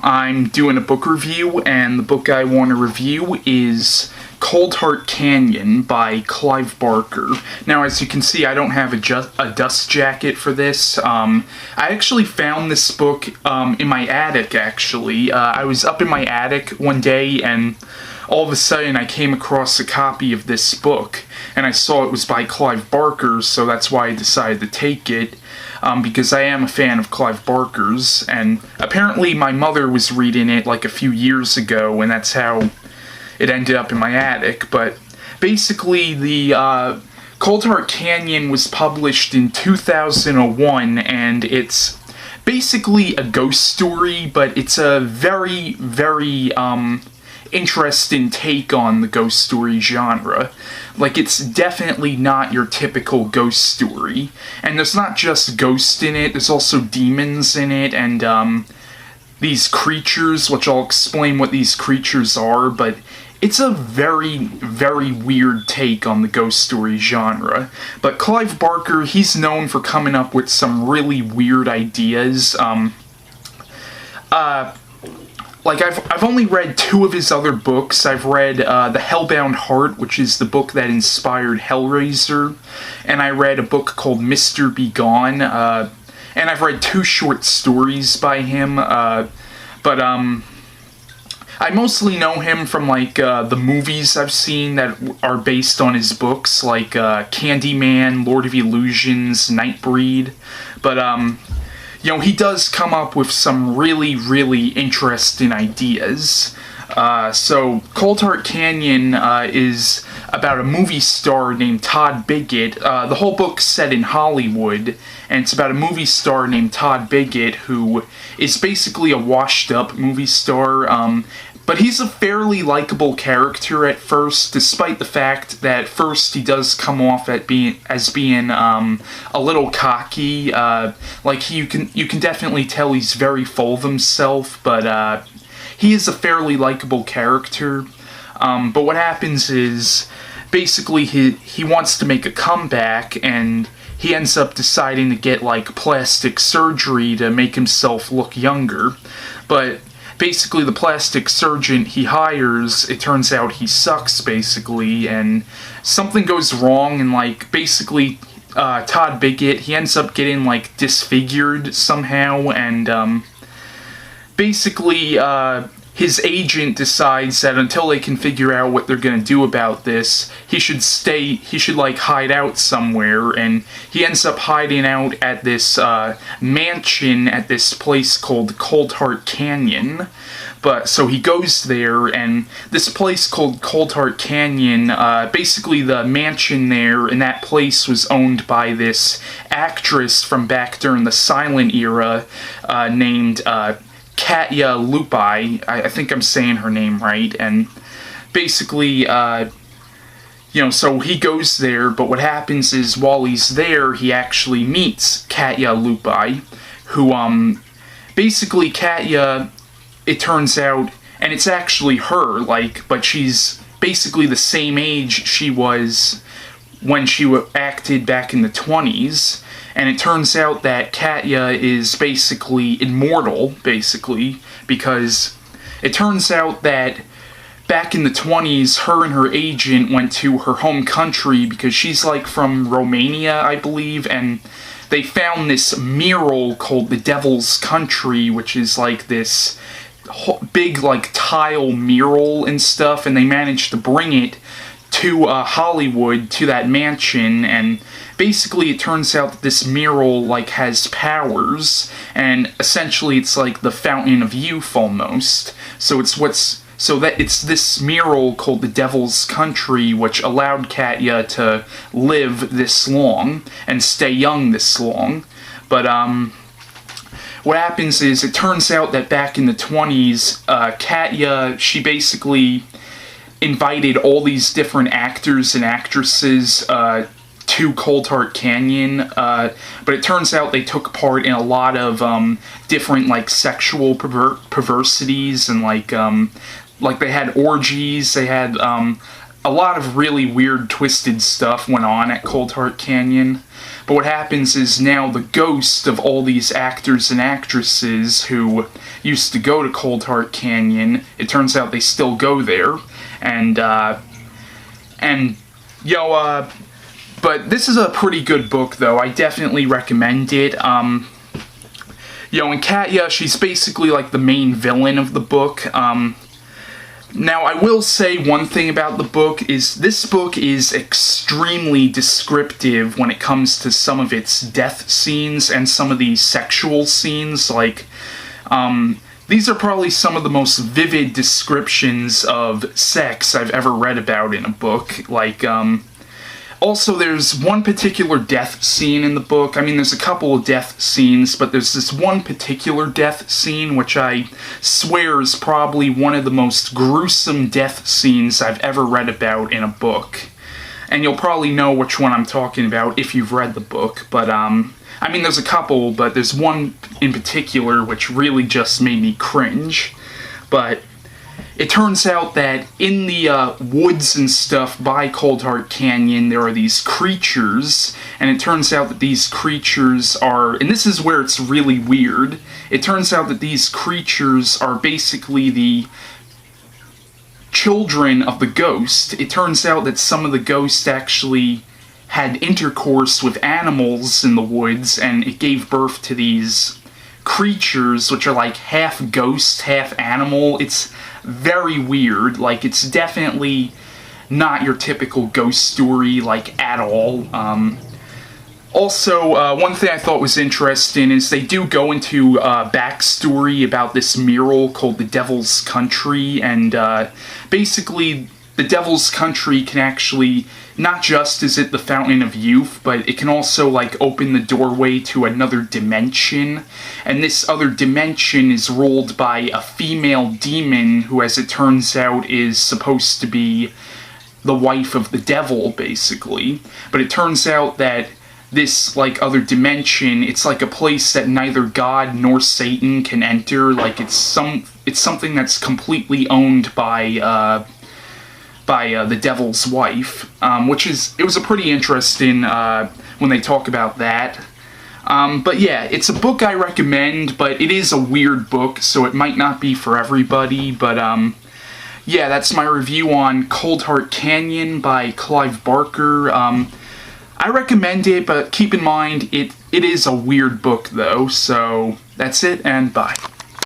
I'm doing a book review, and the book I want to review is Coldheart Canyon by Clive Barker. Now, as you can see, I don't have a dust jacket for this. I actually found this book in my attic, actually. I was up in my attic one day, and all of a sudden I came across a copy of this book, and I saw it was by Clive Barker, so that's why I decided to take it. Because I am a fan of Clive Barker's, and apparently my mother was reading it like a few years ago, and that's how it ended up in my attic. But basically, the Coldheart Canyon was published in 2001, and it's basically a ghost story, but it's a very, very interesting take on the ghost story genre. Like, it's definitely not your typical ghost story. And there's not just ghosts in it, there's also demons in it, and these creatures, which I'll explain what these creatures are, but it's a very, very weird take on the ghost story genre. But Clive Barker, he's known for coming up with some really weird ideas. Like, I've only read 2 of his other books. I've read The Hellbound Heart, which is the book that inspired Hellraiser, and I read a book called Mr. Be Gone, and I've read 2 short stories by him, but I mostly know him from, like, the movies I've seen that are based on his books, like Candyman, Lord of Illusions, Nightbreed, but, you know, he does come up with some really, really interesting ideas. So, Coldheart Canyon is about a movie star named Todd Pickett. The whole book's set in Hollywood, and it's about a movie star named Todd Pickett, who is basically a washed-up movie star, but he's a fairly likable character at first, despite the fact that at first he does come off as being a little cocky. Like, you can definitely tell he's very full of himself, but he is a fairly likable character. But what happens is, basically, he wants to make a comeback, and he ends up deciding to get, like, plastic surgery to make himself look younger. But basically, the plastic surgeon he hires, it turns out he sucks, basically, and something goes wrong, and, like, basically, Todd Pickett, he ends up getting, like, disfigured somehow, and, basically, his agent decides that until they can figure out what they're gonna do about this, he should, like, hide out somewhere, and he ends up hiding out at this, mansion at this place called Coldheart Canyon. But, so he goes there, and this place called Coldheart Canyon, basically the mansion there in that place was owned by this actress from back during the silent era, named, Katya Lupi. I think I'm saying her name right, and basically, you know, so he goes there, but what happens is, while he's there, he actually meets Katya Lupi, who, basically, Katya, it turns out, and it's actually her, like, but she's basically the same age she was when she acted back in the 20s, and it turns out that Katya is basically immortal, basically, because it turns out that back in the 20s, her and her agent went to her home country, because she's, like, from Romania, I believe, and they found this mural called the Devil's Country, which is, like, this big, like, tile mural and stuff, and they managed to bring it to Hollywood, to that mansion, and basically it turns out that this mural, like, has powers, and essentially it's like the Fountain of Youth, almost. So it's this mural called the Devil's Country, which allowed Katya to live this long, and stay young this long. But, what happens is, it turns out that back in the 20s, Katya, she basically invited all these different actors and actresses to Coldheart Canyon, but it turns out they took part in a lot of different, like, sexual perversities, and like they had orgies, they had a lot of really weird, twisted stuff went on at Coldheart Canyon. But what happens is now the ghost of all these actors and actresses who used to go to Coldheart Canyon, it turns out they still go there. But this is a pretty good book, though. I definitely recommend it. And Katya, she's basically like the main villain of the book. Now, I will say one thing about the book is this book is extremely descriptive when it comes to some of its death scenes and some of the sexual scenes. Like, these are probably some of the most vivid descriptions of sex I've ever read about in a book. Like, also, there's one particular death scene in the book. I mean, there's a couple of death scenes, but there's this one particular death scene which I swear is probably one of the most gruesome death scenes I've ever read about in a book. And you'll probably know which one I'm talking about if you've read the book, but, I mean, there's a couple, but there's one in particular which really just made me cringe. But it turns out that in the woods and stuff by Coldheart Canyon, there are these creatures, and it turns out that these creatures are, and this is where it's really weird, it turns out that these creatures are basically the children of the ghost. It turns out that some of the ghosts actually had intercourse with animals in the woods, and it gave birth to these creatures, which are like half ghost, half animal. It's very weird. Like, it's definitely not your typical ghost story, like, at all. Also, one thing I thought was interesting is they do go into backstory about this mural called the Devil's Country, and basically the Devil's Country can actually, not just is it the Fountain of Youth, but it can also, like, open the doorway to another dimension. And this other dimension is ruled by a female demon who, as it turns out, is supposed to be the wife of the devil, basically. But it turns out that this, like, other dimension, it's like a place that neither God nor Satan can enter. Like, it's something that's completely owned by the devil's wife, it was a pretty interesting, when they talk about that. But yeah, it's a book I recommend, but it is a weird book, so it might not be for everybody, but, yeah, that's my review on Coldheart Canyon by Clive Barker. I recommend it, but keep in mind, it is a weird book, though, so that's it, and bye.